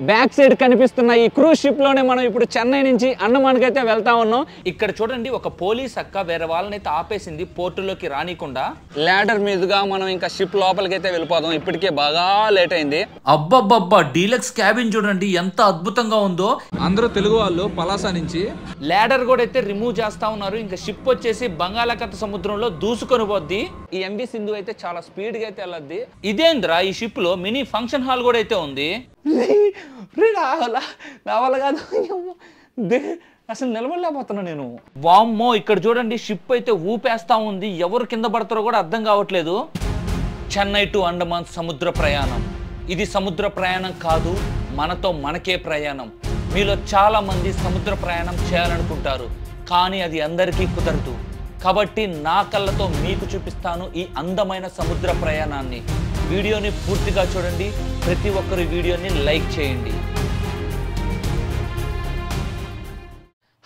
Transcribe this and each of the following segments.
Back side కనిపిస్తున్న ఈ cruise ship లోనే మనం ఇప్పుడు చెన్నై నుంచి అండమాన్కి అయితే వెళ్తా ఉన్నాం. ఇక్కడ చూడండి ఒక పోలీస్ అక్క వేరే వాళ్ళనైతే ఆపేసింది పోర్టులోకి రానికుండా. ల్యాడర్ మీదుగా మనం ఇంకా షిప్ లోపలికి అయితే వెళ్ళిపోదాం. ఇప్పటికే బాగా లేట్ అయింది. అబ్బబ్బబ్బా డీలక్స్ క్యాబిన్ చూడండి ఎంత అద్భుతంగా ఉందో. అందరూ తెలుగు వాళ్ళు పలాస నుంచి. ల్యాడర్ కూడా అయితే రిమూవ్ చేస్తా ఉన్నారు. ఇంకా షిప్ వచ్చేసి బంగాళాఖాత సముద్రంలో దూసుకొని పోద్ది. ఈ ఎంవి సింధు అయితే చాలా స్పీడ్ గా అయితే వెళ్ళద్ది. ఇదేంద్రా ఈ షిప్ లో మినీ ఫంక్షన్ హాల్ కూడా అయితే ఉంది. అసలు నిలబడలేకపోతున్నా నేను. వామ్మో ఇక్కడ చూడండి షిప్ అయితే ఊపేస్తా ఉంది. ఎవరు కింద పడతారో కూడా అర్థం కావట్లేదు. చెన్నై టు అండమాన్ సముద్ర ప్రయాణం. ఇది సముద్ర ప్రయాణం కాదు, మనతో మనకే ప్రయాణం. మీలో చాలా మంది సముద్ర ప్రయాణం చేయాలనుకుంటారు, కానీ అది అందరికీ కుదరదు. కాబట్టి నా కళ్ళతో మీకు చూపిస్తాను ఈ అందమైన సముద్ర ప్రయాణాన్ని. వీడియోని పూర్తిగా చూడండి. ప్రతి ఒక్కరు వీడియోని లైక్ చేయండి.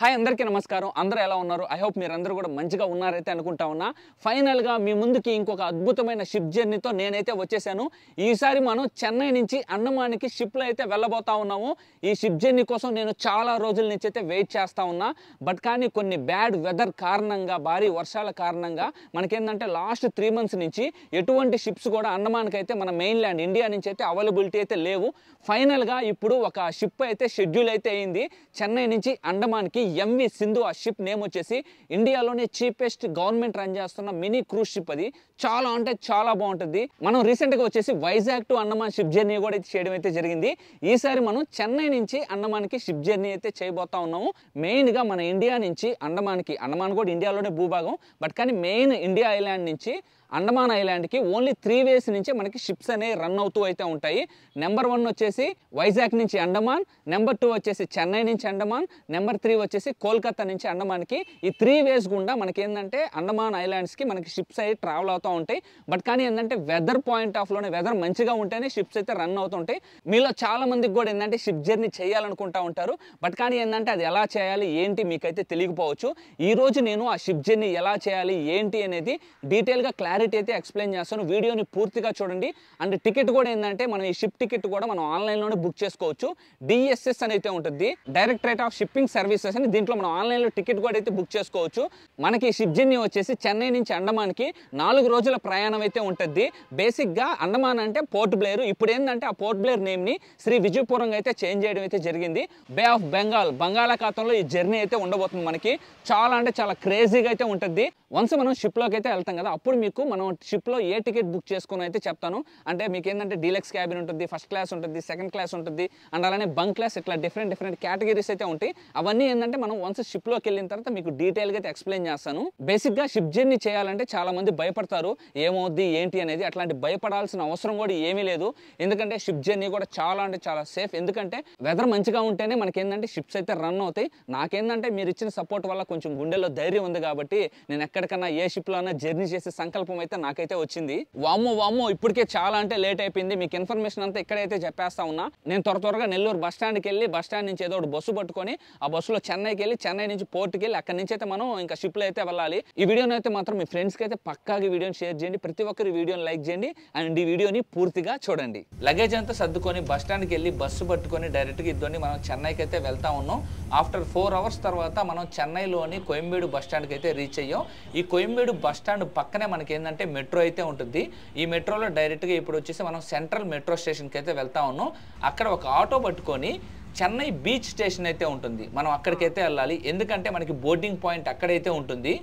హాయ్ అందరికీ నమస్కారం. అందరూ ఎలా ఉన్నారు? ఐ హోప్ మీరందరూ కూడా మంచిగా ఉన్నారైతే అనుకుంటా ఉన్నా. ఫైనల్గా మీ ముందుకి ఇంకొక అద్భుతమైన షిప్ జర్నీతో నేనైతే వచ్చేసాను. ఈసారి మనం చెన్నై నుంచి అండమాన్కి షిప్లో అయితే వెళ్ళబోతా ఉన్నాము. ఈ షిప్ జర్నీ కోసం నేను చాలా రోజుల నుంచి అయితే వెయిట్ చేస్తూ ఉన్నా. బట్ కానీ కొన్ని బ్యాడ్ వెదర్ కారణంగా, భారీ వర్షాల కారణంగా మనకేంటంటే లాస్ట్ 3 months నుంచి ఎటువంటి షిప్స్ కూడా అండమాన్కి అయితే మన మెయిన్ ల్యాండ్ ఇండియా నుంచి అయితే అవైలబిలిటీ అయితే లేవు. ఫైనల్గా ఇప్పుడు ఒక షిప్ అయితే షెడ్యూల్ అయితే అయింది చెన్నై నుంచి అండమాన్కి. ఎంవి సింధు ఆ షిప్ నేమ్ వచ్చేసి ఇండియాలోనే చీపెస్ట్ గవర్నమెంట్ రన్ చేస్తున్న మినీ క్రూజ్ షిప్. అది చాలా అంటే చాలా బాగుంటుంది. మనం రీసెంట్గా వచ్చేసి Vizag to Andaman ship journey కూడా చేయడం అయితే జరిగింది. ఈసారి మనం చెన్నై నుంచి అండమాన్కి షిప్ జర్నీ అయితే చేయబోతా ఉన్నాము. మెయిన్గా మన ఇండియా నుంచి అండమాన్కి, అండమాన్ కూడా ఇండియాలోనే భూభాగం, బట్ కానీ మెయిన్ ఇండియా ఐలాండ్ నుంచి అండమాన్ ఐలాండ్కి ఓన్లీ 3 ways నుంచి మనకి షిప్స్ అనేవి రన్ అవుతూ అయితే ఉంటాయి. నెంబర్ 1 వచ్చేసి వైజాగ్ నుంచి అండమాన్, నెంబర్ 2 వచ్చేసి చెన్నై నుంచి అండమాన్, నెంబర్ 3 వచ్చేసి కోల్కతా నుంచి అండమాన్కి. ఈ 3 ways గుండా మనకి ఏంటంటే అండమాన్ ఐలాండ్స్కి మనకి షిప్స్ అయితే ట్రావెల్ అవుతూ ఉంటాయి. బట్ కానీ ఏంటంటే వెదర్ పాయింట్ ఆఫ్ లోనే వెదర్ మంచిగా ఉంటేనే షిప్స్ అయితే రన్ అవుతుంటాయి. మీలో చాలా మందికి కూడా ఏంటంటే షిప్ జర్నీ చేయాలనుకుంటా ఉంటారు. బట్ కానీ ఏంటంటే అది ఎలా చేయాలి ఏంటి మీకైతే తెలియకపోవచ్చు. ఈ రోజు నేను ఆ షిప్ జర్నీ ఎలా చేయాలి ఏంటి అనేది డీటెయిల్గా క్లారిటీ అయితే ఎక్స్ప్లెయిన్ చేస్తాను. వీడియోని పూర్తిగా చూడండి. అండ్ టికెట్ కూడా ఏంటంటే మనం ఈ షిప్ టికెట్ కూడా మనం ఆన్లైన్లోనే బుక్ చేసుకోవచ్చు. DSS అని అయితే ఉంటుంది, డైరెక్టరేట్ ఆఫ్ షిప్పింగ్ సర్వీసెస్ అని. దీంట్లో మనం ఆన్లైన్లో టికెట్ కూడా అయితే బుక్ చేసుకోవచ్చు. మనకి షిప్ జర్నీ వచ్చేసి చెన్నై నుంచి అండమాన్కి 4 రోజుల ప్రయాణం అయితే ఉంటుంది. బేసిక్గా అండమాన్ అంటే పోర్ట్ బ్లేర్. ఇప్పుడు ఏంటంటే ఆ పోర్ట్ బ్లేర్ నేమ్ని శ్రీ విజయపురంగా అయితే చేంజ్ చేయడం అయితే జరిగింది. బే ఆఫ్ బెంగాల్, బంగాళాఖాతంలో ఈ జర్నీ అయితే ఉండబోతుంది. మనకి చాలా అంటే చాలా క్రేజీగా అయితే ఉంటుంది. వన్స్ మనం షిప్లోకి అయితే వెళ్తాం కదా, అప్పుడు మీకు మనం షిప్లో ఏ టికెట్ బుక్ చేసుకుని అయితే చెప్తాను. అంటే మీకు ఏంటంటే డీలక్స్ క్యాబిన్ ఉంటుంది, ఫస్ట్ క్లాస్ ఉంటుంది, సెకండ్ క్లాస్ ఉంటుంది, అండ్ అలానే బంక్ క్లాస్, ఇట్లా డిఫరెంట్ కేటగిరీస్ అయితే ఉంటాయి. అవన్నీ ఏంటంటే మనం వన్స్ షిప్లోకి వెళ్ళిన తర్వాత మీకు డీటెయిల్గా అయితే ఎక్స్ప్లెయిన్ చేస్తాను. బేసిక్గా షిప్ జర్నీ చేయాలంటే చాలా మంది భయపడతారు, ఏమవుద్ది ఏంటి అనేది. అట్లాంటి భయపడాల్సిన అవసరం కూడా ఏమీ లేదు. ఎందుకంటే షిప్ జర్నీ కూడా చాలా అంటే చాలా సేఫ్. ఎందుకంటే వెదర్ మంచిగా ఉంటేనే మనకి ఏంటంటే షిప్స్ అయితే రన్ అవుతాయి. నాకేంటంటే మీరు ఇచ్చిన సపోర్ట్ వల్ల కొంచెం గుండెల్లో ధైర్యం ఉంది కాబట్టి నేను ఎక్కడికన్నా ఏ షిప్లో అయినా జర్నీ చేసే సంకల్పం అయితే నాకైతే వచ్చింది. వామ్మో ఇప్పటికే చాలా అంటే లేట్ అయిపోయింది. మీకు ఇన్ఫర్మేషన్ అంతా ఇక్కడైతే చెప్పేస్తా ఉన్నా. నేను త్వరగా నెల్లూరు బస్ స్టాండ్కి వెళ్ళి, బస్ స్టాండ్ నుంచి ఏదో ఒకటి బస్సు పట్టుకొని ఆ బస్సులో చెన్నైకి వెళ్ళి, చెన్నై నుంచి పోర్టుకి వెళ్ళి, అక్కడి నుంచి అయితే మనం ఇంకా షిప్లో అయితే వెళ్ళాలి. ఈ వీడియోని అయితే మాత్రం మీ ఫ్రెండ్స్కి అయితే పక్కాగా వీడియోని షేర్ చేయండి. ప్రతి ఒక్కరు వీడియోని లైక్ చేయండి అండ్ ఈ వీడియోని పూర్తిగా చూడండి. లగేజ్ అంతా సర్దుకొని బస్ స్టాండ్కి వెళ్ళి బస్సు పట్టుకొని డైరెక్ట్గా ఇద్దరిని మనం చెన్నైకి అయితే వెళ్తా ఉన్నాం. ఆఫ్టర్ 4 hours తర్వాత మనం చెన్నైలోని కోయంబేడు బస్ స్టాండ్కి అయితే రీచ్ అయ్యాం. ఈ కోయంబేడు బస్ స్టాండ్ పక్కనే మనకి ఏంటంటే మెట్రో అయితే ఉంటుంది. ఈ మెట్రోలో డైరెక్ట్గా ఇప్పుడు వచ్చేసి మనం సెంట్రల్ మెట్రో స్టేషన్కి అయితే వెళ్తా ఉన్నాం. అక్కడ ఒక ఆటో పట్టుకొని చెన్నై బీచ్ స్టేషన్ అయితే ఉంటుంది, మనం అక్కడికైతే వెళ్ళాలి. ఎందుకంటే మనకి బోర్డింగ్ పాయింట్ అక్కడైతే ఉంటుంది.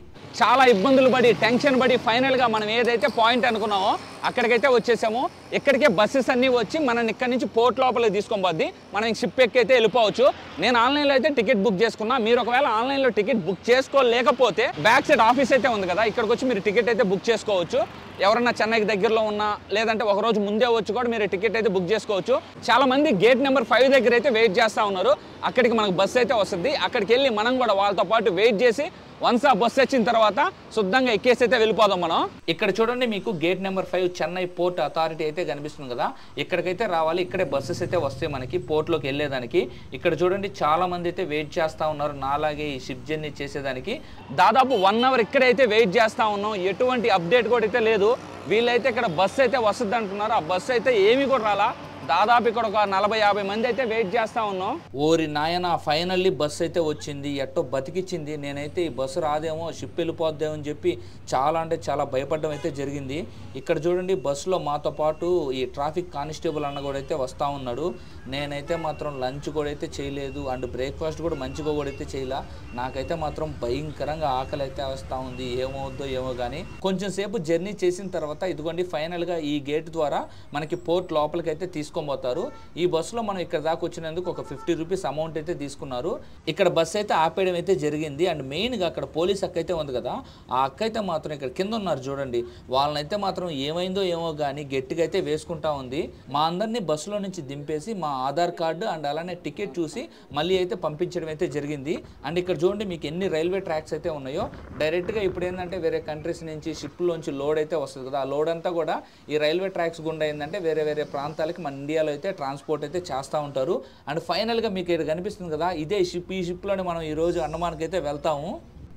చాలా ఇబ్బందులు పడి, టెన్షన్ పడి ఫైనల్గా మనం ఏదైతే పాయింట్ అనుకున్నామో అక్కడికైతే వచ్చేసాము. ఇక్కడికే బస్సెస్ అన్నీ వచ్చి మనల్ని ఇక్కడ నుంచి పోర్ట్ లోపలికి తీసుకొని పోద్ది. మనం షిప్ ఎక్కి అయితే వెళ్ళిపోవచ్చు. నేను ఆన్లైన్లో అయితే టికెట్ బుక్ చేసుకున్నా. మీరు ఒకవేళ ఆన్లైన్లో టికెట్ బుక్ చేసుకోలేకపోతే బ్యాక్ సైడ్ ఆఫీస్ అయితే ఉంది కదా, ఇక్కడికి వచ్చి మీరు టికెట్ అయితే బుక్ చేసుకోవచ్చు. ఎవరన్నా చెన్నైకి దగ్గరలో ఉన్నా, లేదంటే ఒక రోజు ముందే వచ్చి కూడా మీరు టికెట్ అయితే బుక్ చేసుకోవచ్చు. చాలా మంది గేట్ నెంబర్ 5 దగ్గర అయితే వెయిట్ చేస్తూ ఉన్నారు. అక్కడికి మనకు బస్సు అయితే వస్తుంది. అక్కడికి వెళ్ళి మనం కూడా వాళ్ళతో పాటు వెయిట్ చేసి వన్స్ ఆ బస్సు వచ్చిన తర్వాత శుద్ధంగా ఎక్కేసి అయితే వెళ్ళిపోదాం మనం. ఇక్కడ చూడండి మీకు gate number 5 Chennai port authority అయితే కనిపిస్తుంది కదా, ఇక్కడికైతే రావాలి. ఇక్కడే బస్సెస్ అయితే వస్తాయి మనకి పోర్ట్లోకి వెళ్ళేదానికి. ఇక్కడ చూడండి చాలా మంది అయితే వెయిట్ చేస్తూ ఉన్నారు నాలాగే ఈ షిప్ జర్నీ చేసేదానికి. దాదాపు 1 hour ఇక్కడైతే వెయిట్ చేస్తూ ఉన్నాం. ఎటువంటి అప్డేట్ కూడా అయితే లేదు. వీళ్ళైతే ఇక్కడ బస్సు అయితే వస్తుంది అంటున్నారు. ఆ బస్సు అయితే ఏమీ కూడా రాలా. దాదాపు ఇక్కడ ఒక 40-50 మంది అయితే వెయిట్ చేస్తూ ఉన్నాం. ఓరి నాయన, ఫైనల్లీ బస్సు అయితే వచ్చింది, ఎట్టో బతికిచ్చింది. నేనైతే ఈ బస్సు రాదేమో, షిప్ వెళ్ళిపోద్దేమో అని చెప్పి చాలా అంటే చాలా భయపడడం అయితే జరిగింది. ఇక్కడ చూడండి, బస్సులో మాతో పాటు ఈ ట్రాఫిక్ కానిస్టేబుల్ అన్న కూడా అయితే వస్తూ ఉన్నాడు. నేనైతే మాత్రం లంచ్ కూడా అయితే చేయలేదు అండ్ బ్రేక్ఫాస్ట్ కూడా మంచిగా కూడా అయితే చేయలే. నాకైతే మాత్రం భయంకరంగా ఆకలి అయితే వస్తూ ఉంది. ఏమవుద్దో ఏమో కానీ కొంచెం సేపు జర్నీ చేసిన తర్వాత ఇదిగోండి ఫైనల్గా ఈ గేట్ ద్వారా మనకి పోర్ట్ లోపలికి అయితే తీసుకొనిపోతారు. ఈ బస్సులో మనం ఇక్కడ దాకా వచ్చినందుకు ఒక 50 రూపీస్ అమౌంట్ అయితే తీసుకున్నారు. ఇక్కడ బస్సు అయితే ఆపేయడం అయితే జరిగింది. అండ్ మెయిన్గా అక్కడ పోలీస్ అక్క అయితే ఉంది కదా, ఆ అక్క అయితే మాత్రం ఇక్కడ కింద ఉన్నారు చూడండి, వాళ్ళనైతే మాత్రం ఏమైందో ఏమో కానీ గట్టిగా అయితే వేసుకుంటా ఉంది. మా అందరినీ బస్సులో నుంచి దింపేసి మా ఆధార్ కార్డు అండ్ అలానే టికెట్ చూసి మళ్ళీ అయితే పంపించడం అయితే జరిగింది. అండ్ ఇక్కడ చూడండి మీకు ఎన్ని రైల్వే ట్రాక్స్ అయితే ఉన్నాయో. డైరెక్ట్గా ఇప్పుడు ఏంటంటే వేరే కంట్రీస్ నుంచి షిప్లోంచి లోడ్ అయితే వస్తుంది కదా, ఆ లోడ్ అంతా కూడా ఈ రైల్వే ట్రాక్స్ గుండా ఏంటంటే వేరే వేరే ప్రాంతాలకి మన ఇండియాలో అయితే ట్రాన్స్పోర్ట్ అయితే చేస్తూ ఉంటారు. అండ్ ఫైనల్గా మీకు ఇక్కడ కనిపిస్తుంది కదా, ఇదే షిప్. ఈ షిప్లోనే మనం ఈరోజు అండమాన్కి అయితే వెళ్తాము.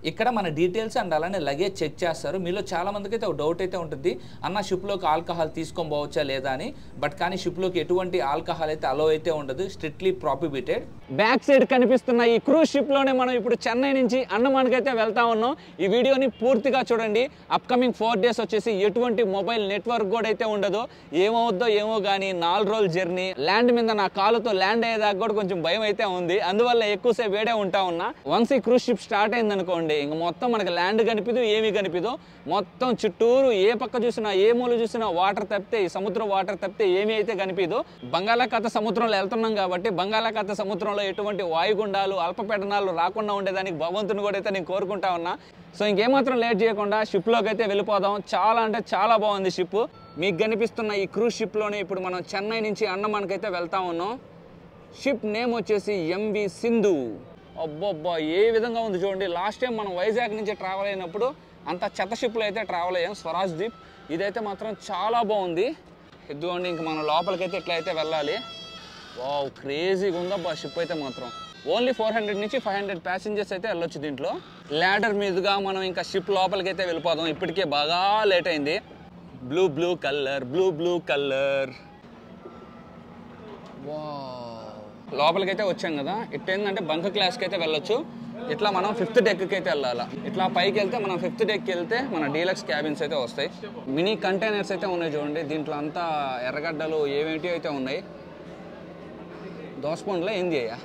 ఇక్కడ మన డీటెయిల్స్ అండ్ అలానే లగేజ్ చెక్ చేస్తారు. మీలో చాలా మందికి అయితే ఒక డౌట్ అయితే ఉంటుంది, అన్న షిప్లోకి ఆల్కహాల్ తీసుకొని పోవచ్చా లేదా అని. బట్ కానీ షిప్లోకి ఎటువంటి ఆల్కహాల్ అయితే అలో అయితే ఉండదు, స్ట్రిక్ట్లీ ప్రాహిబిటెడ్. బ్యాక్ సైడ్ కనిపిస్తున్న ఈ క్రూజ్ షిప్లోనే మనం ఇప్పుడు చెన్నై నుంచి అండమాన్కి అయితే వెళ్తా ఉన్నాం. ఈ వీడియోని పూర్తిగా చూడండి. అప్కమింగ్ 4 days వచ్చేసి ఎటువంటి మొబైల్ నెట్వర్క్ కూడా అయితే ఉండదు. ఏమవుద్దో ఏమో కానీ 4 రోజుల జర్నీ. ల్యాండ్ మీద నా కాలుతో ల్యాండ్ అయ్యేదాకా కూడా కొంచెం భయం అయితే ఉంది, అందువల్ల ఎక్కువసేపు వేడే ఉంటా ఉన్నా. వన్స్ ఈ క్రూజ్ షిప్ స్టార్ట్ అయింది అనుకోండి, ఇంక మొత్తం మనకి ల్యాండ్ కనిపిదు, ఏమీ కనిపిదు. మొత్తం చుట్టూరు ఏ పక్క చూసినా ఏ మూల చూసినా వాటర్ తప్పితే, ఈ సముద్రం వాటర్ తప్పితే ఏమీ అయితే కనిపిదు. బంగాళాఖాత సముద్రంలో వెళ్తున్నాం కాబట్టి బంగాళాఖాత సముద్రంలో ఎటువంటి వాయుగుండాలు అల్పపీడనాలు రాకుండా ఉండేదానికి భగవంతుని కూడా అయితే నేను కోరుకుంటా ఉన్నా. సో ఇంకేమాత్రం లేట్ చేయకుండా షిప్లోకి అయితే వెళ్ళిపోదాం. చాలా అంటే చాలా బాగుంది షిప్. మీకు కనిపిస్తున్న ఈ క్రూజ్ షిప్లోనే ఇప్పుడు మనం చెన్నై నుంచి అండమాన్కి అయితే వెళ్తా ఉన్నాం. షిప్ నేమ్ వచ్చేసి MV సింధు. అబ్బబ్బా ఏ విధంగా ఉంది చూడండి. లాస్ట్ టైం మనం వైజాగ్ నుంచి ట్రావెల్ అయినప్పుడు అంత చెత్త షిప్లో అయితే ట్రావెల్ అయ్యాం, స్వరాజ్ దీప్. ఇదైతే మాత్రం చాలా బాగుంది. ఇదిగోండి ఇంక మనం లోపలికైతే ఇట్లా అయితే వెళ్ళాలి. వావ్ క్రేజీగా ఉందబ్బా షిప్ అయితే మాత్రం. ఓన్లీ 400 నుంచి 500 ప్యాసింజర్స్ అయితే వెళ్ళొచ్చు దీంట్లో. ల్యాడర్ మీదుగా మనం ఇంకా షిప్ లోపలికైతే వెళ్ళిపోదాం. ఇప్పటికే బాగా లేట్ అయింది. Blue colour, blue colour. Wow లోపలికైతే వచ్చాం కదా, ఇట్టేందంటే బంక్ క్లాస్కి అయితే వెళ్ళొచ్చు. ఇట్లా మనం 5th డెక్కి అయితే వెళ్ళాలి. ఇట్లా పైకి వెళ్తే మనం 5th డెక్కి వెళ్తే మన డీలక్స్ క్యాబిన్స్ అయితే వస్తాయి. మినీ కంటైనర్స్ అయితే ఉన్నాయి చూడండి. దీంట్లో అంతా ఎర్రగడ్డలు ఏమేంటి అయితే ఉన్నాయి. దోసపండ్లో ఏంది అయ్యా,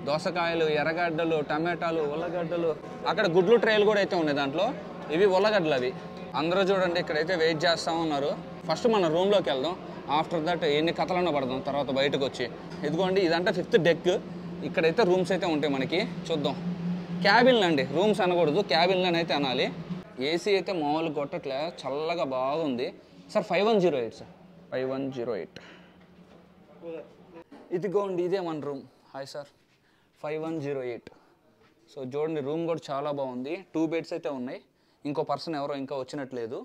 దోసకాయలు, ఎర్రగడ్డలు, టమాటాలు, ఉల్లగడ్డలు. అక్కడ గుడ్లు ట్రైలు కూడా అయితే ఉన్నాయి దాంట్లో. ఇవి ఉల్లగడ్డలు అవి. అందరూ చూడండి ఇక్కడైతే వెయిట్ చేస్తూ ఉన్నారు. ఫస్ట్ మన రూమ్లోకి వెళ్దాం. ఆఫ్టర్ దట్ ఎన్ని కథలన్నా పడదాం తర్వాత బయటకు వచ్చి. ఇదిగోండి ఇదంటే 5th డెక్. ఇక్కడైతే రూమ్స్ అయితే ఉంటాయి మనకి. చూద్దాం. క్యాబిన్లు అండి, రూమ్స్ అనకూడదు, క్యాబిన్లని అయితే అనాలి. ఏసీ అయితే మామూలుగా కొట్టట్లే, చల్లగా బాగుంది. Sir 5108 sir 5108. ఇదిగోండి ఇదే మన రూమ్. Hi sir 5108. సో చూడండి రూమ్ కూడా చాలా బాగుంది. 2 బెడ్స్ అయితే ఉన్నాయి. ఇంకో పర్సన్ ఎవరో ఇంకా వచ్చినట్లేదు.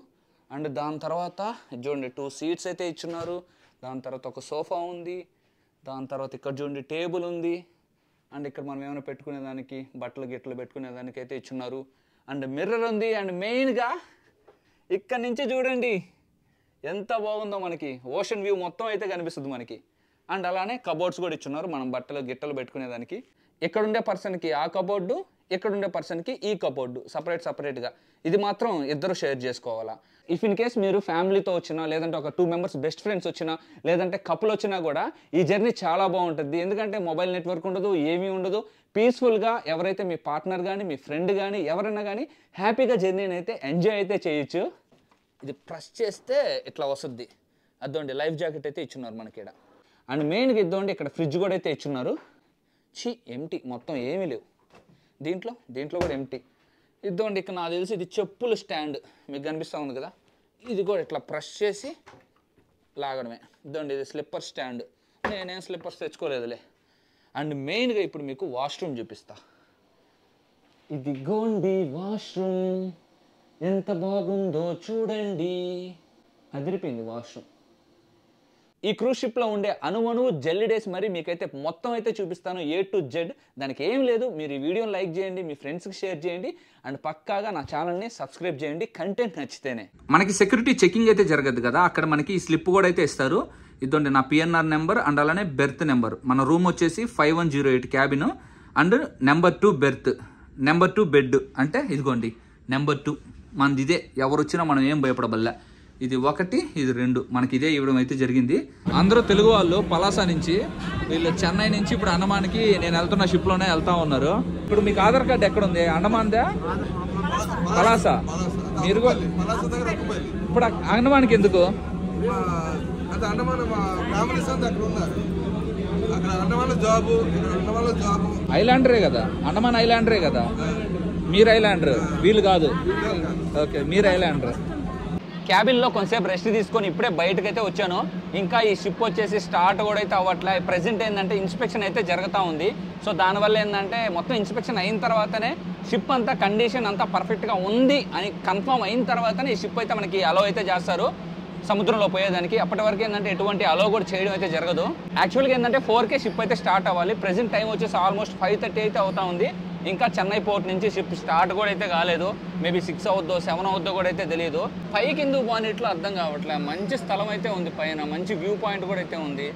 అండ్ దాని తర్వాత చూడండి 2 సీట్స్ అయితే ఇచ్చున్నారు. దాని తర్వాత ఒక సోఫా ఉంది. దాని తర్వాత ఇక్కడ చూడండి టేబుల్ ఉంది. అండ్ ఇక్కడ మనం ఏమైనా పెట్టుకునేదానికి బట్టలు గిట్టలు పెట్టుకునేదానికి అయితే ఇచ్చున్నారు. అండ్ మిర్రర్ ఉంది. అండ్ మెయిన్గా ఇక్కడ నుంచి చూడండి ఎంత బాగుందో, మనకి ఓషన్ వ్యూ మొత్తం అయితే కనిపిస్తుంది మనకి. అండ్ అలానే కబోర్డ్స్ కూడా ఇచ్చున్నారు మనం బట్టలు గిట్టలు పెట్టుకునేదానికి. ఇక్కడుండే పర్సన్కి ఆ కబోర్డు, ఇక్కడుండే పర్సన్కి ఈ కబోర్డు సపరేట్గా. ఇది మాత్రం ఇద్దరు షేర్ చేసుకోవాలా. ఇఫ్ ఇన్ కేస్ మీరు ఫ్యామిలీతో వచ్చినా, లేదంటే ఒక 2 మెంబర్స్ బెస్ట్ ఫ్రెండ్స్ వచ్చినా, లేదంటే కపుల్ వచ్చినా కూడా ఈ జర్నీ చాలా బాగుంటుంది. ఎందుకంటే మొబైల్ నెట్వర్క్ ఉండదు, ఏమీ ఉండదు. పీస్ఫుల్గా ఎవరైతే మీ పార్ట్నర్ కానీ మీ ఫ్రెండ్ కానీ ఎవరైనా కానీ హ్యాపీగా జర్నీని అయితే ఎంజాయ్ అయితే చేయొచ్చు. ఇది ప్రెస్ చేస్తే ఇట్లా వస్తుంది. అదోండి లైఫ్ జాకెట్ అయితే ఇచ్చున్నారు మనకి ఇక్కడ. అండ్ మెయిన్గా ఇద్దండి ఇక్కడ ఫ్రిడ్జ్ కూడా అయితే ఇచ్చున్నారు. ఎంటీ మొత్తం ఏమీ లేవు దీంట్లో కూడా ఎంటీ. ఇద్దండి ఇక్కడ నాకు తెలిసి ఇది చెప్పుల స్టాండ్ మీకు కనిపిస్తూ ఉంది కదా, ఇది కూడా ఇట్లా ప్రెస్ చేసి లాగడమే. ఇద్దండి ఇది స్లిప్పర్ స్టాండ్. నేనేం స్లిప్పర్స్ తెచ్చుకోలేదులే. అండ్ మెయిన్గా ఇప్పుడు మీకు వాష్రూమ్ చూపిస్తా. ఇదిగోండి వాష్రూమ్ ఎంత బాగుందో చూడండి. అదిరిపోయింది వాష్రూమ్. ఈ క్రూజ్ షిప్లో ఉండే అణువణువు జెల్లిడేస్ మరి మీకైతే మొత్తం అయితే చూపిస్తాను A to Z. దానికి ఏం లేదు, మీరు ఈ వీడియోని లైక్ చేయండి, మీ ఫ్రెండ్స్కి షేర్ చేయండి, అండ్ పక్కాగా నా ఛానల్ని సబ్స్క్రైబ్ చేయండి కంటెంట్ నచ్చితేనే. మనకి సెక్యూరిటీ చెకింగ్ అయితే జరగదు కదా, అక్కడ మనకి ఈ స్లిప్ కూడా అయితే ఇస్తారు. ఇదండి నా పిఎన్ఆర్ నెంబర్ అండ్ అలానే బెర్త్ నెంబర్. మన రూమ్ వచ్చేసి 5108 cabin and number 2 berth, number 2 bed. అంటే ఇదిగోండి నెంబర్ 2 మనది ఇదే. ఎవరు వచ్చినా మనం ఏం భయపడబల్లా. ఇది 1, ఇది 2 మనకి ఇదే ఇవ్వడం అయితే జరిగింది. అందరూ తెలుగు వాళ్ళు పలాస నుంచి, వీళ్ళు చెన్నై నుంచి ఇప్పుడు అండమాన్కి నేను వెళ్తున్న షిప్లోనే వెళ్తా ఉన్నారు. ఇప్పుడు మీకు ఆధార్ కార్డు ఎక్కడ ఉంది? అండమాన్దా పలాస? మీరు ఇప్పుడు అండమాన్కి ఎందుకు? ఐలాండరే కదా, అండమాన్ ఐలాండరే కదా. మీరు ఐలాండర్, వీళ్ళు కాదు. ఓకే, మీరు ఐలాండర్. క్యాబిన్లో కొంచెంసేపు రెస్ట్ తీసుకొని ఇప్పుడే బయటకైతే వచ్చాను. ఇంకా ఈ షిప్ వచ్చేసి స్టార్ట్ కూడా అయితే అవ్వట్లే. ప్రెజెంట్ ఏంటంటే ఇన్స్పెక్షన్ అయితే జరుగుతూ ఉంది. సో దానివల్ల ఏంటంటే మొత్తం ఇన్స్పెక్షన్ అయిన తర్వాతనే షిప్ అంతా కండిషన్ అంతా పర్ఫెక్ట్గా ఉంది అని కన్ఫర్మ్ అయిన తర్వాతనే ఈ షిప్ అయితే మనకి అలో అయితే చేస్తారు సముద్రంలో పోయేదానికి. అప్పటి వరకు ఏంటంటే ఎటువంటి అలో కూడా చేయడం అయితే జరగదు. యాక్చువల్గా ఏంటంటే 4కే షిప్ అయితే స్టార్ట్ అవ్వాలి. ప్రెజెంట్ టైం వచ్చేసి ఆల్మోస్ట్ 5:30 అయితే అవుతా ఉంది. ఇంకా చెన్నై పోర్ట్ నుంచి షిప్ స్టార్ట్ కూడా అయితే కాలేదు. మేబీ 6 అవుద్దో 7 అవుద్దో కూడా అయితే తెలియదు. పైకి ఎందుకు బాగున్నట్లు అర్థం కావట్లే. మంచి స్థలం అయితే ఉంది, పైన మంచి వ్యూ పాయింట్ కూడా అయితే ఉంది.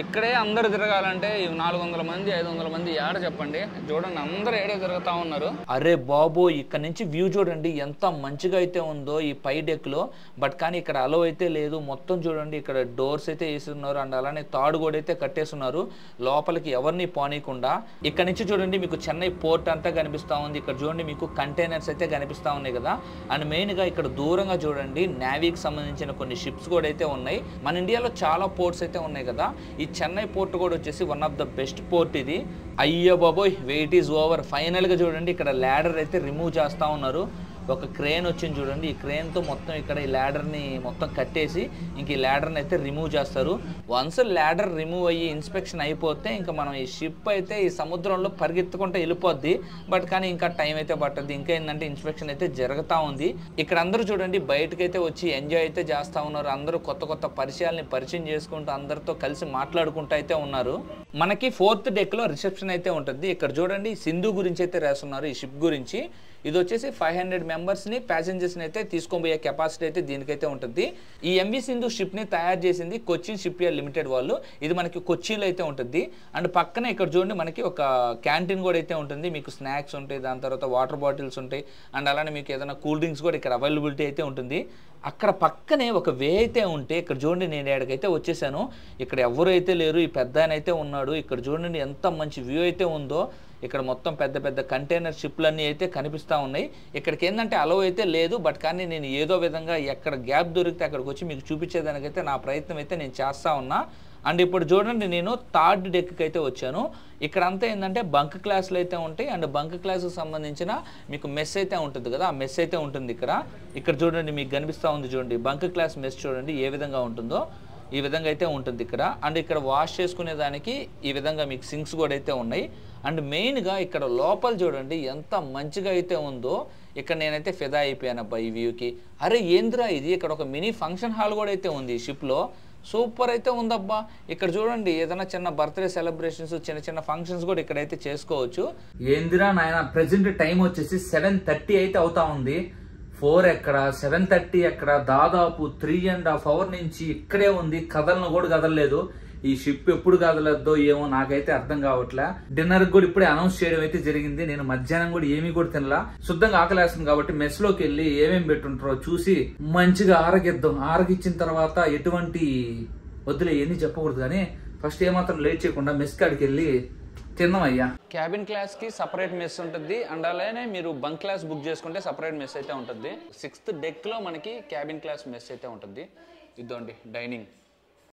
ఇక్కడే అందరు తిరగాలంటే 400 మంది 500 మంది ఏడ చెప్పండి. చూడండి అందరూ ఏడే తిరుగుతూ ఉన్నారు. అరే బాబో, ఇక్కడ నుంచి వ్యూ చూడండి ఎంత మంచిగా అయితే ఉందో ఈ పై డెక్లో. బట్ కానీ ఇక్కడ అలో అయితే లేదు. మొత్తం చూడండి ఇక్కడ డోర్స్ అయితే వేస్తున్నారు అండ్ అలానే తాడు కూడా అయితే కట్టేస్తున్నారు లోపలికి ఎవరిని పోనీయకుండా. ఇక్కడ నుంచి చూడండి మీకు చెన్నై పోర్ట్ అంతా కనిపిస్తూ ఉంది. ఇక్కడ చూడండి మీకు కంటైనర్స్ అయితే కనిపిస్తూ ఉన్నాయి కదా. అండ్ మెయిన్గా ఇక్కడ దూరంగా చూడండి నేవీకి సంబంధించిన కొన్ని షిప్స్ కూడా అయితే ఉన్నాయి. మన ఇండియాలో చాలా పోర్ట్స్ అయితే ఉన్నాయి కదా. ఈ చెన్నై పోర్ట్ కూడా వచ్చేసి one of the best port ఇది. అయ్యో బాబోయ్, వెయిట్ ఈజ్ ఓవర్. ఫైనల్గా చూడండి ఇక్కడ ల్యాడర్ అయితే రిమూవ్ చేస్తూ ఉన్నారు. ఒక క్రేన్ వచ్చింది చూడండి. ఈ క్రేన్తో మొత్తం ఇక్కడ ఈ ల్యాడర్ని మొత్తం కట్టేసి ఇంక ఈ ల్యాడర్ని అయితే రిమూవ్ చేస్తారు. వన్స్ ల్యాడర్ రిమూవ్ అయ్యి ఇన్స్పెక్షన్ అయిపోతే ఇంకా మనం ఈ షిప్ అయితే ఈ సముద్రంలో పరిగెత్తుకుంటే వెళ్ళిపోద్ది. బట్ కానీ ఇంకా టైం అయితే పట్టద్ది. ఇంకా ఏంటంటే ఇన్స్పెక్షన్ అయితే జరుగుతూ ఉంది. ఇక్కడ అందరూ చూడండి బయటకైతే వచ్చి ఎంజాయ్ అయితే చేస్తూ ఉన్నారు. అందరూ కొత్త కొత్త పరిచయాల్ని పరిచయం చేసుకుంటూ అందరితో కలిసి మాట్లాడుకుంటూ అయితే ఉన్నారు. మనకి 4th డెక్లో రిసెప్షన్ అయితే ఉంటుంది. ఇక్కడ చూడండి సింధు గురించి అయితే రాస్తున్నారు ఈ షిప్ గురించి. ఇది వచ్చేసి 500 మెంబర్స్ని ప్యాసింజర్స్ని అయితే తీసుకోబోయే కెపాసిటీ అయితే దీనికైతే ఉంటుంది. ఈ ఎంవి సింధు షిప్ని తయారు చేసింది కొచ్చిన్ షిప్ యార్డ్ లిమిటెడ్ వాళ్ళు. ఇది మనకి కొచ్చిన్లో అయితే ఉంటుంది. అండ్ పక్కనే ఇక్కడ చూడండి మనకి ఒక క్యాంటీన్ కూడా అయితే ఉంటుంది. మీకు స్నాక్స్ ఉంటాయి, దాని తర్వాత వాటర్ బాటిల్స్ ఉంటాయి అండ్ అలానే మీకు ఏదైనా కూల్ డ్రింక్స్ కూడా ఇక్కడ అవైలబిలిటీ అయితే ఉంటుంది. అక్కడ పక్కనే ఒక వే అయితే ఉంటే ఇక్కడ చూడండి నేను ఎక్కడికైతే వచ్చేసాను. ఇక్కడ ఎవరు అయితే లేరు, ఈ పెద్ద ఆయన అయితే ఉన్నాడు. ఇక్కడ చూడండి ఎంత మంచి వ్యూ అయితే ఉందో. ఇక్కడ మొత్తం పెద్ద పెద్ద కంటైనర్ షిప్లన్నీ అయితే కనిపిస్తూ ఉన్నాయి. ఇక్కడికి ఏంటంటే అలో అయితే లేదు. బట్ కానీ నేను ఏదో విధంగా ఎక్కడ గ్యాప్ దొరికితే అక్కడికి వచ్చి మీకు చూపించేదానికైతే నా ప్రయత్నం అయితే నేను చేస్తూ ఉన్నా. అండ్ ఇప్పుడు చూడండి నేను 3rd డెక్కి అయితే వచ్చాను. ఇక్కడ అంతా ఏంటంటే బంక్ క్లాసులు అయితే ఉంటాయి. అండ్ బంక్ క్లాసుకు సంబంధించిన మీకు మెస్ అయితే ఉంటుంది కదా, ఆ మెస్ అయితే ఉంటుంది ఇక్కడ. ఇక్కడ చూడండి మీకు కనిపిస్తూ ఉంది చూడండి బంక్ క్లాస్ మెస్ చూడండి ఏ విధంగా ఉంటుందో. ఈ విధంగా అయితే ఉంటుంది ఇక్కడ. అండ్ ఇక్కడ వాష్ చేసుకునే దానికి ఈ విధంగా మీకు సింక్స్ కూడా అయితే ఉన్నాయి. అండ్ మెయిన్గా ఇక్కడ లోపల చూడండి ఎంత మంచిగా అయితే ఉందో. ఇక్కడ నేనైతే ఫిదా అయిపోయాను అబ్బా ఈ వ్యూకి. అరే ఏంద్రా ఇది, ఇక్కడ ఒక మినీ ఫంక్షన్ హాల్ కూడా అయితే ఉంది ఈ షిప్లో. సూపర్ అయితే ఉందబ్బా. ఇక్కడ చూడండి ఏదైనా చిన్న బర్త్డే సెలబ్రేషన్స్, చిన్న చిన్న ఫంక్షన్స్ కూడా ఇక్కడైతే చేసుకోవచ్చు. ఏందిరా నాయన, ప్రెసెంట్ టైం వచ్చేసి 7:30 అయితే అవుతా ఉంది. 4 ఎక్కడ 7:30 ఎక్కడ, దాదాపు 3.5 hours నుంచి ఇక్కడే ఉంది. కదలను కూడా కదలలేదు. ఈ షిప్ ఎప్పుడు కదలద్దో ఏమో నాకైతే అర్థం కావట్లే. డిన్నర్ కూడా ఇప్పుడే అనౌన్స్ చేయడం అయితే జరిగింది. నేను మధ్యాహ్నం కూడా ఏమీ కూడా తినలా. శుద్ధంగా ఆకలేస్తుంది కాబట్టి మెస్ లోకి వెళ్ళి ఏమేమి పెట్టుంటారో చూసి మంచిగా ఆరగిద్దాం. ఆరగిచ్చిన తర్వాత ఎటువంటి వద్దులే ఏమీ చెప్పకూడదు కానీ ఫస్ట్ ఏమాత్రం లేట్ చేయకుండా మెస్ కాడికి వెళ్ళి తిన్నాం అయ్యా. క్యాబిన్ క్లాస్కి సపరేట్ మెస్ ఉంటుంది. అండ్ అలానే మీరు బంక్ క్లాస్ బుక్ చేసుకుంటే సపరేట్ మెస్ అయితే ఉంటుంది. 6th డెక్లో మనకి క్యాబిన్ క్లాస్ మెస్ అయితే ఉంటుంది. ఇదండి డైనింగ్.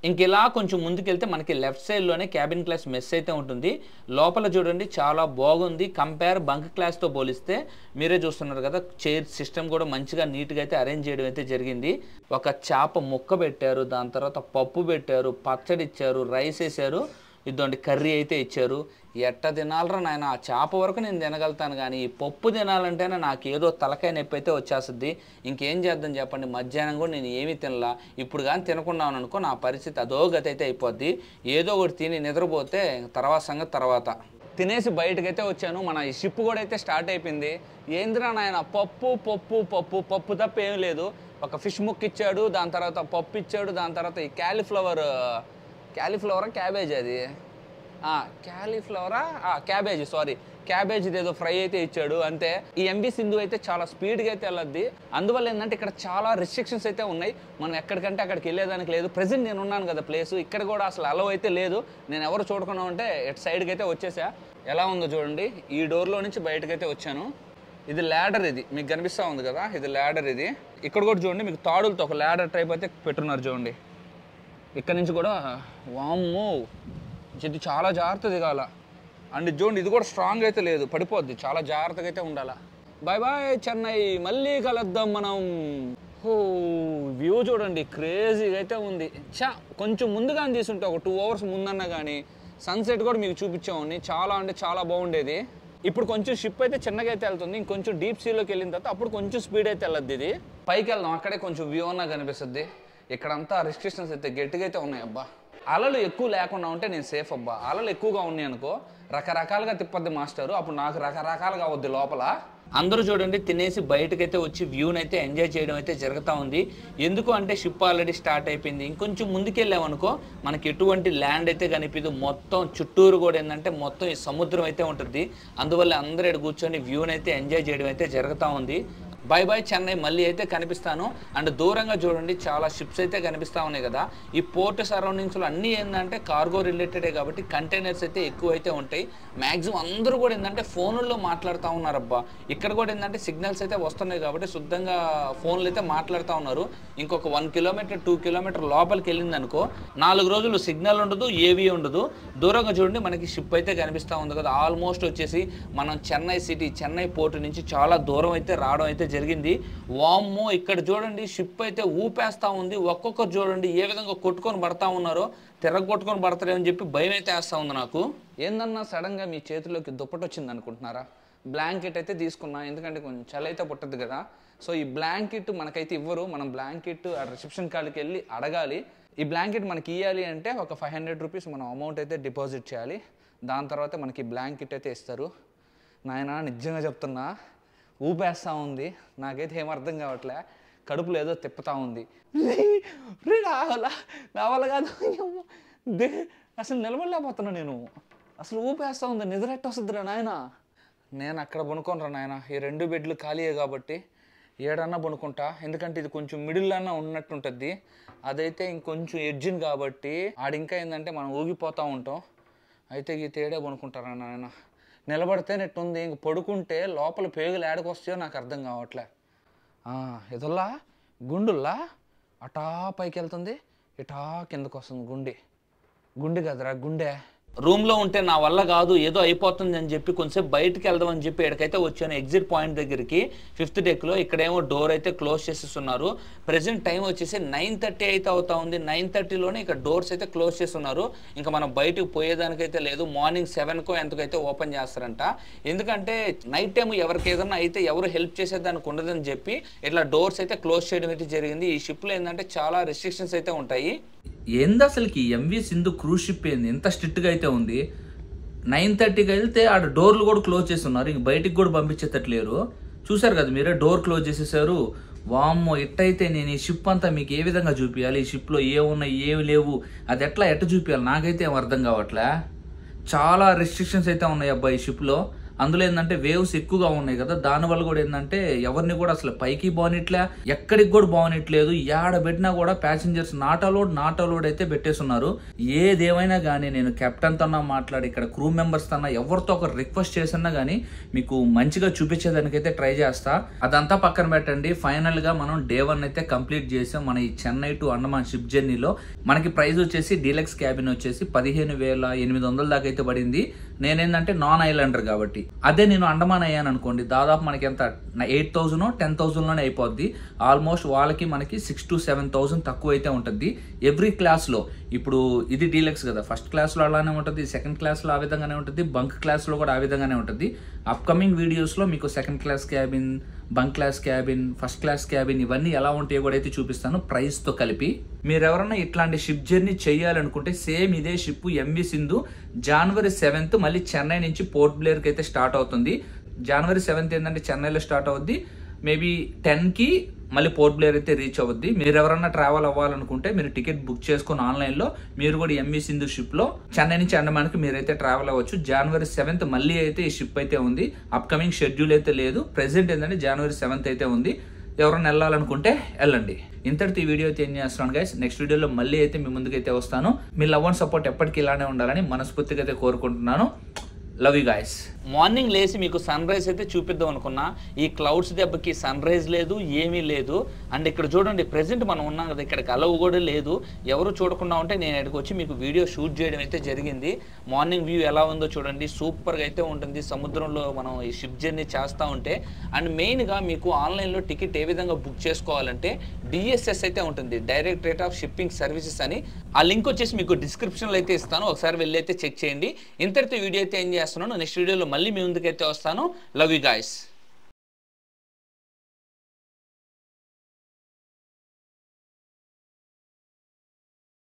ఇంక ఇలా కొంచెం ముందుకెళ్తే మనకి లెఫ్ట్ సైడ్లోనే క్యాబిన్ క్లాస్ మెస్ అయితే ఉంటుంది. లోపల చూడండి చాలా బాగుంది. కంపేర్ బంక్ క్లాస్తో పోలిస్తే మీరే చూస్తున్నారు కదా, చైర్ సిస్టమ్ కూడా మంచిగా నీట్గా అయితే అరేంజ్ చేయడం అయితే జరిగింది. ఒక చేప ముక్క పెట్టారు, దాని తర్వాత పప్పు పెట్టారు, పచ్చడి ఇచ్చారు, రైస్ వేసారు, ఇదండి కర్రీ అయితే ఇచ్చారు. ఎట్ట తినాలరా నాయన, ఆ చేప వరకు నేను తినగలుగుతాను కానీ ఈ పప్పు తినాలంటేనే నాకు ఏదో తలకాయ నొప్పి అయితే వచ్చేస్తుంది. ఇంకేం చేద్దాం చెప్పండి, మధ్యాహ్నం కూడా నేను ఏమీ తినలా. ఇప్పుడు కానీ తినకున్నాను అనుకో నా పరిస్థితి అదో గతి అయితే అయిపోద్ది. ఏదో ఒకటి తిని నిద్రపోతే తర్వాత సంగతి తర్వాత. తినేసి బయటకైతే వచ్చాను. మన ఈ షిప్ కూడా అయితే స్టార్ట్ అయిపోయింది. ఏంద్రా నాయన పప్పు పప్పు పప్పు పప్పు తప్ప ఏం లేదు. ఒక ఫిష్ ముక్క ఇచ్చాడు, దాని తర్వాత పప్పు ఇచ్చాడు, దాని తర్వాత ఈ క్యాలీఫ్లవరా క్యాబేజ్ అది క్యాబేజ్ క్యాబేజ్ ఏదో ఫ్రై అయితే ఇచ్చాడు అంతే. ఈ ఎంవి సింధు అయితే చాలా స్పీడ్గా అయితే వెళ్ళద్ది. అందువల్ల ఏంటంటే ఇక్కడ చాలా రిస్ట్రిక్షన్స్ అయితే ఉన్నాయి. మనం ఎక్కడికంటే అక్కడికి వెళ్ళేదానికి లేదు. ప్రెజెంట్ నేను ఉన్నాను కదా ప్లేస్, ఇక్కడ కూడా అసలు అలవ్ అయితే లేదు. నేను ఎవరు చూడకుండా ఉంటే ఎటు సైడ్కి అయితే వచ్చేసా. ఎలా ఉందో చూడండి. ఈ డోర్లో నుంచి బయటకైతే వచ్చాను. ఇది ల్యాడర్, ఇది మీకు కనిపిస్తూ ఉంది కదా, ఇది ల్యాడర్. ఇది ఇక్కడ కూడా చూడండి, మీకు తాడులతో ఒక ల్యాడర్ టైప్ అయితే పెట్టున్నారు చూడండి. ఇక్కడ నుంచి కూడా వామ్మో ఇది చాలా జాగ్రత్త దిగాల. అండ్ చూడండి ఇది కూడా స్ట్రాంగ్ అయితే లేదు, పడిపోద్ది. చాలా జాగ్రత్తగా అయితే ఉండాలా. బాయ్ బాయ్ చెన్నై, మళ్ళీ కలుద్దాం మనం. వ్యూ చూడండి క్రేజీగా అయితే ఉంది. కొంచెం ముందుగానే తీసుంటే ఒక 2 hours ముందన్నా కానీ సన్సెట్ కూడా మీకు చూపించామని చాలా అంటే చాలా బాగుండేది. ఇప్పుడు కొంచెం షిప్ అయితే చిన్నగా అయితే వెళ్తుంది. ఇంకొంచెం డీప్ సీలోకి వెళ్ళిన తర్వాత అప్పుడు కొంచెం స్పీడ్ అయితే వెళ్ళద్ది. ఇది పైకి వెళ్దాం, అక్కడే కొంచెం వ్యూ అన్నా కనిపిస్తుంది. ఇక్కడంతా రిస్ట్రిక్షన్స్ అయితే గట్టిగా అయితే ఉన్నాయి. అబ్బా అలలు ఎక్కువ లేకుండా ఉంటే నేను సేఫ్. అబ్బా అలలు ఎక్కువగా ఉన్నాయి అనుకో రకరకాలుగా తిప్పద్ది మాస్టరు, అప్పుడు నాకు రకరకాలుగా అవుద్ది లోపల. అందరూ చూడండి తినేసి బయటకైతే వచ్చి వ్యూని అయితే ఎంజాయ్ చేయడం అయితే జరుగుతూ ఉంది. ఎందుకు అంటే షిప్ ఆల్రెడీ స్టార్ట్ అయిపోయింది. ఇంకొంచెం ముందుకెళ్ళామనుకో మనకి ఎటువంటి ల్యాండ్ అయితే కనిపించదు. మొత్తం చుట్టూరు కూడా ఏంటంటే మొత్తం ఈ సముద్రం అయితే ఉంటుంది. అందువల్ల అందరూ ఇక్కడ కూర్చొని వ్యూని అయితే ఎంజాయ్ చేయడం అయితే జరుగుతూ ఉంది. బై బై చెన్నై, మళ్ళీ అయితే కనిపిస్తాను. అండ్ దూరంగా చూడండి చాలా షిప్స్ అయితే కనిపిస్తూ ఉన్నాయి కదా. ఈ పోర్ట్ సరౌండింగ్స్లో అన్నీ ఏంటంటే కార్గో రిలేటెడే కాబట్టి కంటైనర్స్ అయితే ఎక్కువ అయితే ఉంటాయి. మ్యాక్సిమం అందరూ కూడా ఏంటంటే ఫోన్లలో మాట్లాడుతూ ఉన్నారు. అబ్బా ఇక్కడ కూడా ఏంటంటే సిగ్నల్స్ అయితే వస్తున్నాయి కాబట్టి శుద్ధంగా ఫోన్లు అయితే మాట్లాడుతూ ఉన్నారు. ఇంకొక 1 kilometer 2 kilometer లోపలికి వెళ్ళింది అనుకో 4 రోజులు సిగ్నల్ ఉండదు, ఏవీ ఉండదు. దూరంగా చూడండి మనకి షిప్ అయితే కనిపిస్తూ ఉంది కదా. ఆల్మోస్ట్ వచ్చేసి మనం చెన్నై పోర్ట్ నుంచి చాలా దూరం అయితే రావడం అయితే జరిగింది. వామ్మో ఇక్కడ చూడండి షిప్ అయితే ఊపేస్తా ఉంది. ఒక్కొక్కరు చూడండి ఏ విధంగా కొట్టుకొని పడతా ఉన్నారో, తిరగొట్టుకొని పడతారేమని చెప్పి భయం అయితే వేస్తూ ఉంది నాకు. ఏందన్నా సడన్గా మీ చేతిలోకి దుప్పటి వచ్చింది అనుకుంటున్నారా? బ్లాంకెట్ అయితే తీసుకున్నా, ఎందుకంటే కొంచెం చలి అయితే పుట్టద్దు కదా. సో ఈ బ్లాంకెట్ మనకైతే ఇవ్వరు. మనం బ్లాంకెట్ ఆ రిసెప్షన్ కాడికి వెళ్ళి అడగాలి. ఈ బ్లాంకెట్ మనకి ఇవ్వాలి అంటే ఒక 500 rupees మనం అమౌంట్ అయితే డిపాజిట్ చేయాలి. దాని తర్వాత మనకి బ్లాంకెట్ అయితే ఇస్తారు. నాయన నిజంగా చెప్తున్నా ఊపేస్తూ ఉంది. నాకైతే ఏం అర్థం కావట్లే, కడుపులో ఏదో తిప్పుతూ ఉంది. నా వల్ల కాదు, అసలు నిలబడలేకపోతున్నా నేను. అసలు ఊపేస్తూ ఉంది. నిద్రెట్ట వస్తుందిరా నాయన. నేను అక్కడ పనుకోనరా నాయన. ఈ 2 బెడ్లు ఖాళీయే కాబట్టి ఏడన్నా పనుకుంటా. ఎందుకంటే ఇది కొంచెం మిడిల్ అన్నా ఉన్నట్టుంటుంది. అదైతే ఇంకొంచెం ఎడ్జిన్ కాబట్టి ఆడింకా ఏంటంటే మనం ఊగిపోతూ ఉంటాం. అయితే ఈ తేడే పనుకుంటారా నాయన. నిలబడితే నెట్టుంది, ఇంక పడుకుంటే లోపల పేగులు ఏడకొస్తాయో నాకు అర్థం కావట్లే. ఎదుల్లా గుండుల్లా అటా పైకి వెళ్తుంది, ఇటా కిందకు వస్తుంది. గుండె కదరా గుండె. రూమ్లో ఉంటే నా వల్ల కాదు, ఏదో అయిపోతుంది అని చెప్పి కొంచెంసేపు బయటకు వెళ్దామని చెప్పి ఎక్కడికైతే వచ్చాను ఎగ్జిట్ పాయింట్ దగ్గరికి 5th deckలో. ఇక్కడేమో డోర్ అయితే క్లోజ్ చేసేస్తున్నారు. ప్రెసెంట్ టైం వచ్చేసి 9:30 అయితే అవుతా ఉంది. 9:30లోనే ఇక్కడ డోర్స్ అయితే క్లోజ్ చేస్తున్నారు. ఇంకా మనం బయటకు పోయేదానికైతే లేదు. మార్నింగ్ 7కో ఎంతకైతే ఓపెన్ చేస్తారంట. ఎందుకంటే నైట్ టైం ఎవరికి ఏదన్నా అయితే ఎవరు హెల్ప్ చేసేదానికి ఉండదని చెప్పి ఇట్లా డోర్స్ అయితే క్లోజ్ చేయడం అయితే జరిగింది. ఈ షిప్లో ఏంటంటే చాలా రెస్ట్రిక్షన్స్ అయితే ఉంటాయి. ఏంది అసలుకి ఎంవి సింధు క్రూజ్ షిప్ ఏంది ఎంత స్ట్రిక్ట్గా అయితే ఉంది. 9:30కి వెళ్తే ఆడ డోర్లు కూడా క్లోజ్ చేస్తున్నారు. ఇంక బయటికి కూడా పంపించేటట్లేరు. చూసారు కదా మీరే, డోర్ క్లోజ్ చేసేసారు. వామ్మో ఎట్టయితే నేను ఈ షిప్ అంతా మీకు ఏ విధంగా చూపించాలి, ఈ షిప్లో ఏమున్నాయి ఏమి లేవు, అది ఎట్లా చూపించాలి నాకైతే ఏం అర్థం కావట్లే. చాలా రెస్ట్రిక్షన్స్ అయితే ఉన్నాయి అబ్బా ఈ షిప్లో. అందులో ఏంటంటే వేవ్స్ ఎక్కువగా ఉన్నాయి కదా, దానివల్ల కూడా ఏంటంటే ఎవరిని కూడా అసలు పైకి బాగునిట్లే, ఎక్కడికి కూడా బాగునిట్లేదు. ఏడ పెట్టినా కూడా ప్యాసింజర్స్ నాట్ అలౌడ్ అయితే పెట్టేస్తున్నారు. ఏదేమైనా కానీ నేను కెప్టెన్ తోనా మాట్లాడి ఇక్కడ క్రూ మెంబర్స్ తోనా ఎవరితో ఒక రిక్వెస్ట్ చేసినా కానీ మీకు మంచిగా చూపించేదానికైతే ట్రై చేస్తా. అదంతా పక్కన పెట్టండి. ఫైనల్ గా మనం Day 1 అయితే కంప్లీట్ చేసాం. మన ఈ చెన్నై టు అండమాన్ షిప్ జర్నీలో మనకి ప్రైస్ వచ్చేసి డీలక్స్ క్యాబిన్ వచ్చేసి 15,800 దాకా అయితే పడింది. నేనేంటంటే నాన్ ఐలాండర్ కాబట్టి. అదే నేను అండమాన్ అయ్యాను అనుకోండి, దాదాపు మనకి ఎంత 8,000 10,000లోనే అయిపోద్ది. ఆల్మోస్ట్ వాళ్ళకి మనకి 6,000 to 7,000 తక్కువ అయితే ఉంటుంది ఎవ్రీ క్లాస్లో. ఇప్పుడు ఇది డీలక్స్ కదా, ఫస్ట్ క్లాస్లో అలానే ఉంటుంది, సెకండ్ క్లాస్లో ఆ విధంగానే ఉంటుంది, బంక్ క్లాస్లో కూడా ఆ విధంగానే ఉంటుంది. అప్కమింగ్ వీడియోస్లో మీకు second class cabin bunk class cabin, first class cabin ఇవన్నీ ఎలా ఉంటాయో కూడా అయితే చూపిస్తాను ప్రైస్తో కలిపి. మీరు ఎవరన్నా ఇట్లాంటి షిప్ జర్నీ చేయాలనుకుంటే సేమ్ ఇదే ship MV Sindhu January 7th మళ్ళీ చెన్నై నుంచి పోర్ట్ బ్లేర్కి అయితే స్టార్ట్ అవుతుంది. January 7th ఏంటంటే చెన్నైలో స్టార్ట్ అవుద్ది, మేబీ 10కి మళ్ళీ పోర్ట్ బ్లేర్ అయితే రీచ్ అవుద్ది. మీరు ఎవరన్నా ట్రావెల్ అవ్వాలనుకుంటే మీరు టికెట్ బుక్ చేసుకుని ఆన్లైన్లో మీరు కూడా MV సింధు షిప్లో చెన్నై నుంచి అండమాన్కి మీరైతే ట్రావెల్ అవ్వచ్చు. January 7th మళ్ళీ అయితే ఈ షిప్ అయితే ఉంది. అప్కమింగ్ షెడ్యూల్ అయితే లేదు. ప్రెసెంట్ ఏంటంటే January 7th అయితే ఉంది. ఎవరైనా వెళ్ళాలనుకుంటే వెళ్ళండి. ఇంతటితో ఈ వీడియో అయితే ఏం చేస్తున్నాను గైస్. నెక్స్ట్ వీడియోలో మళ్ళీ అయితే మీ ముందుకైతే వస్తాను. మీ లవ్ అండ్ సపోర్ట్ ఎప్పటికీ ఇలానే ఉండాలని మనస్ఫూర్తిగా అయితే కోరుకుంటున్నాను. Love you guys. మార్నింగ్ లేసి మీకు సన్ రైజ్ అయితే చూపిద్దాం అనుకున్నా, ఈ క్లౌడ్స్ దెబ్బకి సన్ రైజ్ లేదు, ఏమీ లేదు. అండ్ ఇక్కడ చూడండి ప్రెసెంట్ మనం ఉన్నాం కదా, ఇక్కడికి అలవ్ కూడా లేదు. ఎవరు చూడకుండా ఉంటే నేను ఇక్కడికి వచ్చి మీకు వీడియో షూట్ చేయడం అయితే జరిగింది. మార్నింగ్ వ్యూ ఎలా ఉందో చూడండి, సూపర్గా అయితే ఉంటుంది సముద్రంలో మనం ఈ షిప్ జర్నీ చేస్తూ ఉంటే. అండ్ మెయిన్గా మీకు ఆన్లైన్లో టికెట్ ఏ విధంగా బుక్ చేసుకోవాలంటే DSS అయితే ఉంటుంది, డైరెక్టరేట్ ఆఫ్ షిప్పింగ్ సర్వీసెస్ అని. ఆ లింక్ వచ్చేసి మీకు డిస్క్రిప్షన్లో అయితే ఇస్తాను, ఒకసారి వెళ్ళి అయితే చెక్ చేయండి. ఇంతటితో వీడియో అయితే ఏం చేస్తున్నాను, నెక్స్ట్ వీడియోలో మళ్ళీ మీ ముందుకైతే వస్తాను. Love you guys.